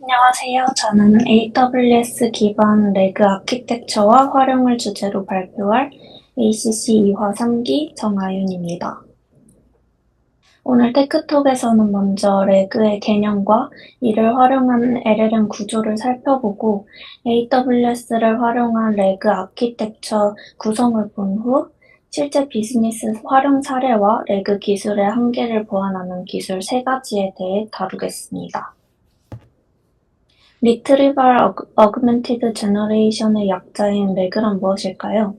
안녕하세요. 저는 AWS 기반 레그 아키텍처와 활용을 주제로 발표할 ACC 2화 3기 정아윤입니다. 오늘 테크톡에서는 먼저 레그의 개념과 이를 활용한 LLM 구조를 살펴보고 AWS를 활용한 레그 아키텍처 구성을 본 후 실제 비즈니스 활용 사례와 레그 기술의 한계를 보완하는 기술 3가지에 대해 다루겠습니다. 리트리발 어그멘티드 제너레이션의 약자인 레그란 무엇일까요?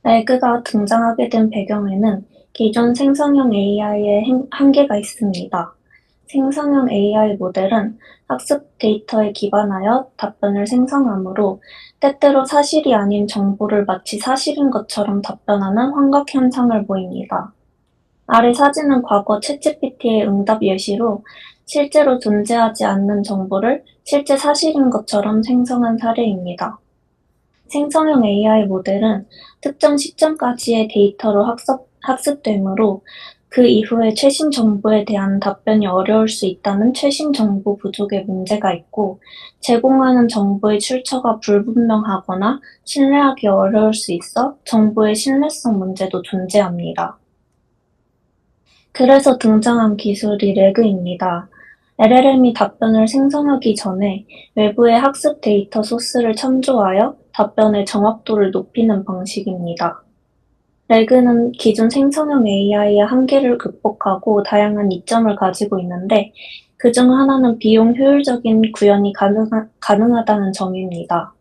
레그가 등장하게 된 배경에는 기존 생성형 AI의 한계가 있습니다. 생성형 AI 모델은 학습 데이터에 기반하여 답변을 생성하므로 때때로 사실이 아닌 정보를 마치 사실인 것처럼 답변하는 환각 현상을 보입니다. 아래 사진은 과거 챗GPT의 응답 예시로 실제로 존재하지 않는 정보를 실제 사실인 것처럼 생성한 사례입니다. 생성형 AI 모델은 특정 시점까지의 데이터로 학습되므로 그 이후에 최신 정보에 대한 답변이 어려울 수 있다는 최신 정보 부족의 문제가 있고, 제공하는 정보의 출처가 불분명하거나 신뢰하기 어려울 수 있어 정보의 신뢰성 문제도 존재합니다. 그래서 등장한 기술이 레그입니다. LLM이 답변을 생성하기 전에 외부의 학습 데이터 소스를 참조하여 답변의 정확도를 높이는 방식입니다. 레그는 기존 생성형 AI의 한계를 극복하고 다양한 이점을 가지고 있는데 그중 하나는 비용 효율적인 구현이 가능하다는 점입니다.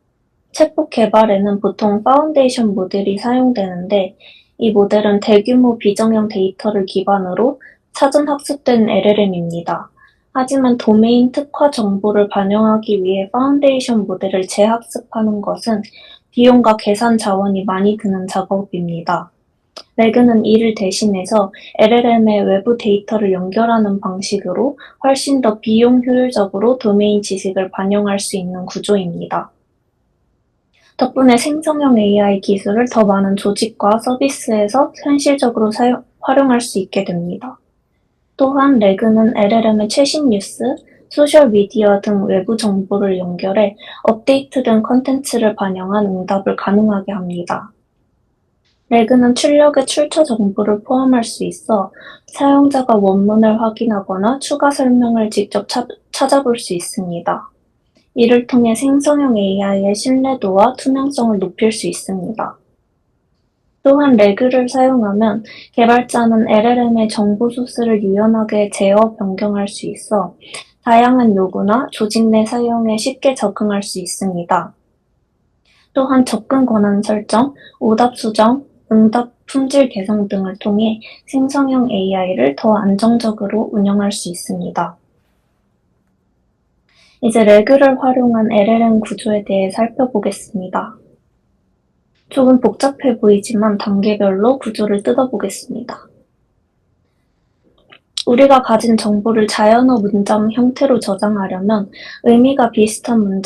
챗봇 개발에는 보통 파운데이션 모델이 사용되는데 이 모델은 대규모 비정형 데이터를 기반으로 사전 학습된 LLM입니다. 하지만 도메인 특화 정보를 반영하기 위해 파운데이션 모델을 재학습하는 것은 비용과 계산 자원이 많이 드는 작업입니다. 레그는 이를 대신해서 LLM의 외부 데이터를 연결하는 방식으로 훨씬 더 비용 효율적으로 도메인 지식을 반영할 수 있는 구조입니다. 덕분에 생성형 AI 기술을 더 많은 조직과 서비스에서 현실적으로 활용할 수 있게 됩니다. 또한 레그는 LLM의 최신 뉴스, 소셜미디어 등 외부 정보를 연결해 업데이트된 컨텐츠를 반영한 응답을 가능하게 합니다. 레그는 출력에 출처 정보를 포함할 수 있어 사용자가 원문을 확인하거나 추가 설명을 직접 찾아볼 수 있습니다. 이를 통해 생성형 AI의 신뢰도와 투명성을 높일 수 있습니다. 또한 레그를 사용하면 개발자는 LLM의 정보 소스를 유연하게 제어 변경할 수 있어 다양한 요구나 조직 내 사용에 쉽게 적응할 수 있습니다. 또한 접근 권한 설정, 오답 수정, 응답 품질 개선 등을 통해 생성형 AI를 더 안정적으로 운영할 수 있습니다. 이제 레그를 활용한 LLM 구조에 대해 살펴보겠습니다. 조금 복잡해 보이지만 단계별로 구조를 뜯어보겠습니다. 우리가 가진 정보를 자연어 문장 형태로 저장하려면 의미가 비슷한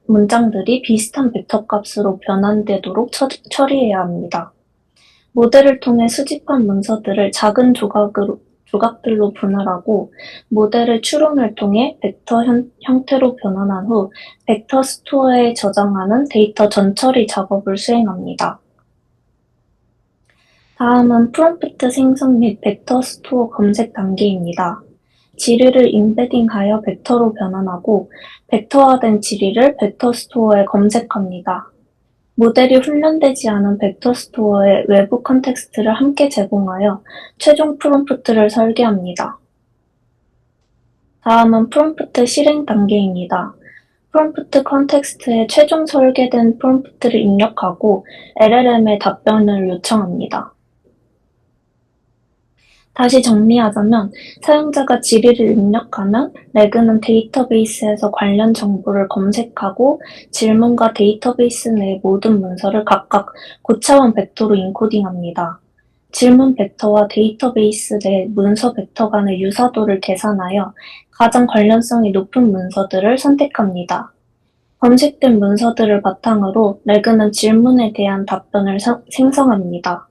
문장들이 비슷한 벡터 값으로 변환되도록 처리해야 합니다. 모델을 통해 수집한 문서들을 작은 조각들로 분할하고 모델의 추론을 통해 벡터 형태로 변환한 후 벡터 스토어에 저장하는 데이터 전처리 작업을 수행합니다. 다음은 프롬프트 생성 및 벡터 스토어 검색 단계입니다. 지리를 임베딩하여 벡터로 변환하고 벡터화된 지리를 벡터 스토어에 검색합니다. 모델이 훈련되지 않은 벡터 스토어의 외부 컨텍스트를 함께 제공하여 최종 프롬프트를 설계합니다. 다음은 프롬프트 실행 단계입니다. 프롬프트 컨텍스트에 최종 설계된 프롬프트를 입력하고 LLM의 답변을 요청합니다. 다시 정리하자면 사용자가 지리를 입력하면 레그는 데이터베이스에서 관련 정보를 검색하고 질문과 데이터베이스 내 모든 문서를 각각 고차원 벡터로 인코딩합니다. 질문 벡터와 데이터베이스 내 문서 벡터 간의 유사도를 계산하여 가장 관련성이 높은 문서들을 선택합니다. 검색된 문서들을 바탕으로 레그는 질문에 대한 답변을 생성합니다.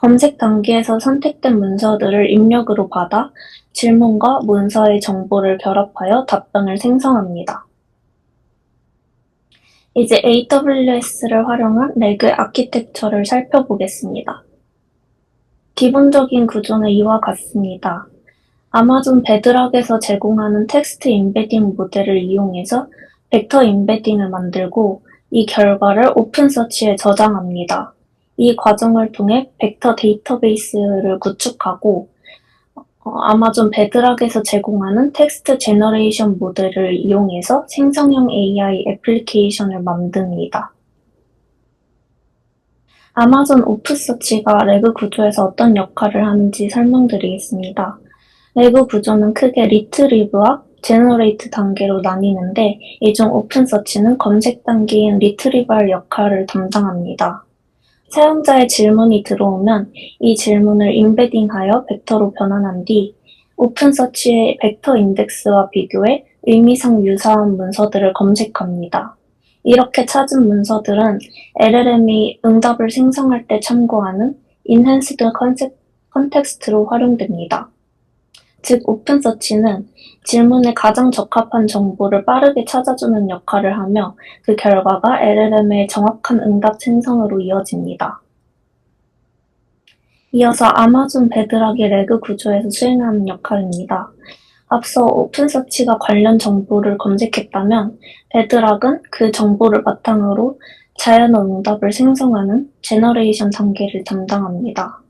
검색 단계에서 선택된 문서들을 입력으로 받아 질문과 문서의 정보를 결합하여 답변을 생성합니다. 이제 AWS를 활용한 레그 아키텍처를 살펴보겠습니다. 기본적인 구조는 이와 같습니다. 아마존 베드락에서 제공하는 텍스트 임베딩 모델을 이용해서 벡터 임베딩을 만들고 이 결과를 오픈서치에 저장합니다. 이 과정을 통해 벡터 데이터베이스를 구축하고 아마존 베드락에서 제공하는 텍스트 제너레이션 모델을 이용해서 생성형 AI 애플리케이션을 만듭니다. 아마존 오픈서치가 레그 구조에서 어떤 역할을 하는지 설명드리겠습니다. 레그 구조는 크게 리트리브와 제너레이트 단계로 나뉘는데 이 중 오픈서치는 검색 단계인 리트리벌 역할을 담당합니다. 사용자의 질문이 들어오면 이 질문을 임베딩하여 벡터로 변환한 뒤 오픈서치의 벡터 인덱스와 비교해 의미상 유사한 문서들을 검색합니다. 이렇게 찾은 문서들은 LLM이 응답을 생성할 때 참고하는 Enhanced 컨텍스트로 활용됩니다. 즉, 오픈서치는 질문에 가장 적합한 정보를 빠르게 찾아주는 역할을 하며 그 결과가 LLM의 정확한 응답 생성으로 이어집니다. 이어서 아마존 베드락이 레그 구조에서 수행하는 역할입니다. 앞서 오픈서치가 관련 정보를 검색했다면 베드락은 그 정보를 바탕으로 자연어 응답을 생성하는 제너레이션 단계를 담당합니다.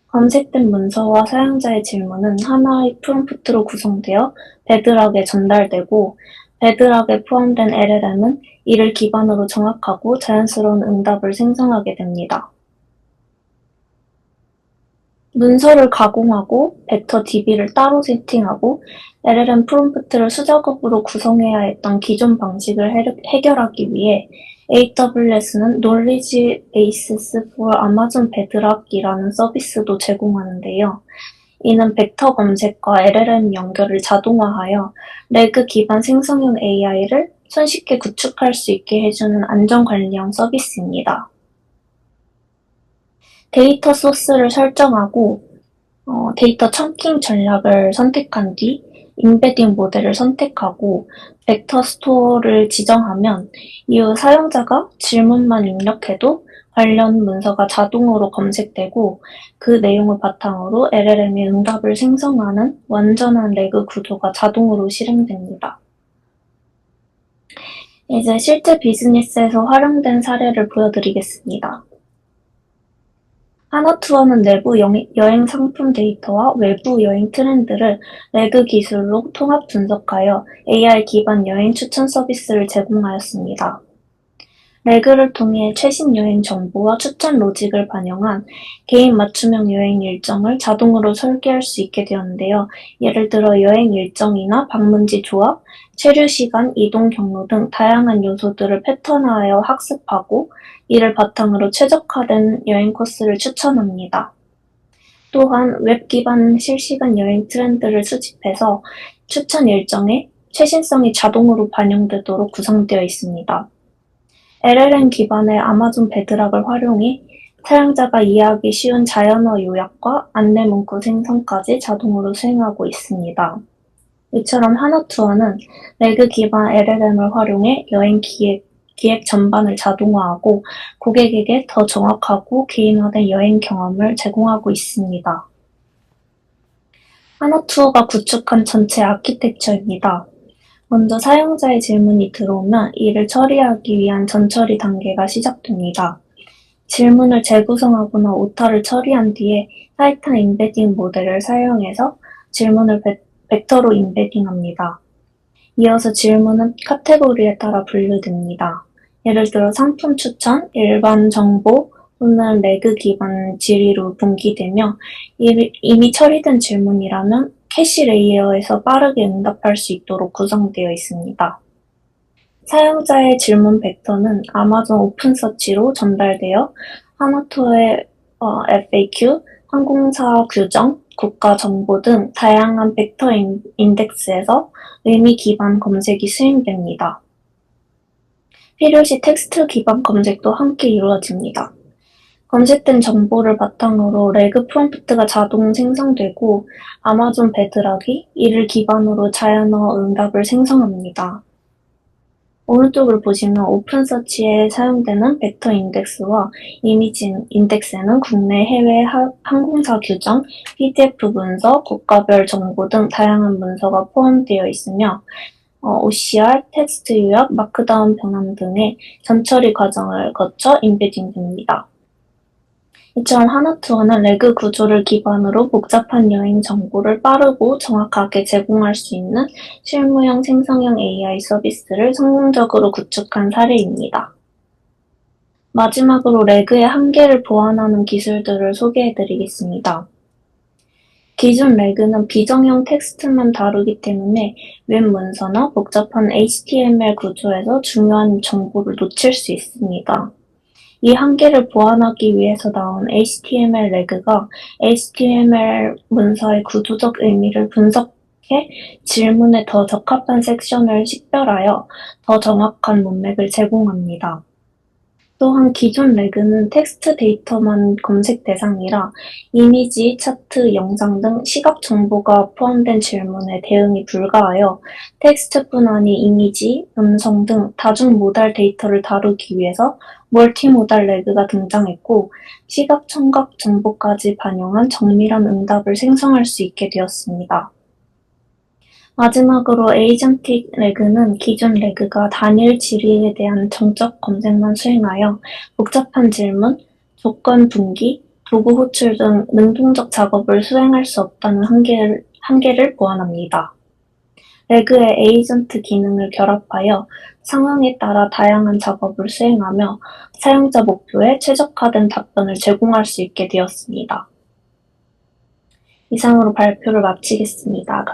검색된 문서와 사용자의 질문은 하나의 프롬프트로 구성되어 베드락에 전달되고 베드락에 포함된 LLM은 이를 기반으로 정확하고 자연스러운 응답을 생성하게 됩니다. 문서를 가공하고 벡터 DB를 따로 세팅하고 LLM 프롬프트를 수작업으로 구성해야 했던 기존 방식을 해결하기 위해 AWS는 Knowledge Bases for Amazon Bedrock이라는 서비스도 제공하는데요. 이는 벡터 검색과 LLM 연결을 자동화하여 레그 기반 생성형 AI를 손쉽게 구축할 수 있게 해주는 안전관리형 서비스입니다. 데이터 소스를 설정하고 데이터 청킹 전략을 선택한 뒤 임베딩 모델을 선택하고 벡터 스토어를 지정하면 이후 사용자가 질문만 입력해도 관련 문서가 자동으로 검색되고 그 내용을 바탕으로 LLM이 응답을 생성하는 완전한 레그 구조가 자동으로 실행됩니다. 이제 실제 비즈니스에서 활용된 사례를 보여드리겠습니다. 하나투어는 내부 여행 상품 데이터와 외부 여행 트렌드를 레그 기술로 통합 분석하여 AI 기반 여행 추천 서비스를 제공하였습니다. 레그를 통해 최신 여행 정보와 추천 로직을 반영한 개인 맞춤형 여행 일정을 자동으로 설계할 수 있게 되었는데요. 예를 들어 여행 일정이나 방문지 조합, 체류 시간, 이동 경로 등 다양한 요소들을 패턴화하여 학습하고 이를 바탕으로 최적화된 여행 코스를 추천합니다. 또한 웹 기반 실시간 여행 트렌드를 수집해서 추천 일정에 최신성이 자동으로 반영되도록 구성되어 있습니다. LLM 기반의 아마존 베드락을 활용해 사용자가 이해하기 쉬운 자연어 요약과 안내 문구 생성까지 자동으로 수행하고 있습니다. 이처럼 하나투어는 레그 기반 LLM을 활용해 여행 기획 전반을 자동화하고 고객에게 더 정확하고 개인화된 여행 경험을 제공하고 있습니다. 하나투어가 구축한 전체 아키텍처입니다. 먼저 사용자의 질문이 들어오면 이를 처리하기 위한 전처리 단계가 시작됩니다. 질문을 재구성하거나 오타를 처리한 뒤에 타이탄 임베딩 모델을 사용해서 질문을 벡터로 임베딩합니다. 이어서 질문은 카테고리에 따라 분류됩니다. 예를 들어 상품 추천, 일반 정보 또는 레그 기반 질의로 분기되며 이미 처리된 질문이라면 캐시 레이어에서 빠르게 응답할 수 있도록 구성되어 있습니다. 사용자의 질문 벡터는 아마존 오픈서치로 전달되어 하나투어의 FAQ, 항공사 규정, 국가 정보 등 다양한 벡터 인덱스에서 의미 기반 검색이 수행됩니다. 필요시 텍스트 기반 검색도 함께 이루어집니다. 검색된 정보를 바탕으로 레그 프롬프트가 자동 생성되고 아마존 베드락이 이를 기반으로 자연어 응답을 생성합니다. 오른쪽을 보시면 오픈서치에 사용되는 벡터 인덱스와 이미지 인덱스에는 국내, 해외 항공사 규정, PDF 문서, 국가별 정보 등 다양한 문서가 포함되어 있으며 OCR, 텍스트 요약, 마크다운 변환 등의 전처리 과정을 거쳐 인베딩됩니다. 이처럼 하나투어는 레그 구조를 기반으로 복잡한 여행 정보를 빠르고 정확하게 제공할 수 있는 실무형 생성형 AI 서비스를 성공적으로 구축한 사례입니다. 마지막으로 레그의 한계를 보완하는 기술들을 소개해드리겠습니다. 기존 레그는 비정형 텍스트만 다루기 때문에 웹 문서나 복잡한 HTML 구조에서 중요한 정보를 놓칠 수 있습니다. 이 한계를 보완하기 위해서 나온 HTML 레그가 HTML 문서의 구조적 의미를 분석해 질문에 더 적합한 섹션을 식별하여 더 정확한 문맥을 제공합니다. 또한 기존 레그는 텍스트 데이터만 검색 대상이라 이미지, 차트, 영상 등 시각 정보가 포함된 질문에 대응이 불가하여 텍스트뿐 아닌 이미지, 음성 등 다중 모달 데이터를 다루기 위해서 멀티모달 레그가 등장했고 시각, 청각 정보까지 반영한 정밀한 응답을 생성할 수 있게 되었습니다. 마지막으로 에이전틱 레그는 기존 레그가 단일 지리에 대한 정적 검색만 수행하여 복잡한 질문, 조건 분기, 도구 호출 등 능동적 작업을 수행할 수 없다는 한계를 보완합니다. 레그의 에이전트 기능을 결합하여 상황에 따라 다양한 작업을 수행하며 사용자 목표에 최적화된 답변을 제공할 수 있게 되었습니다. 이상으로 발표를 마치겠습니다.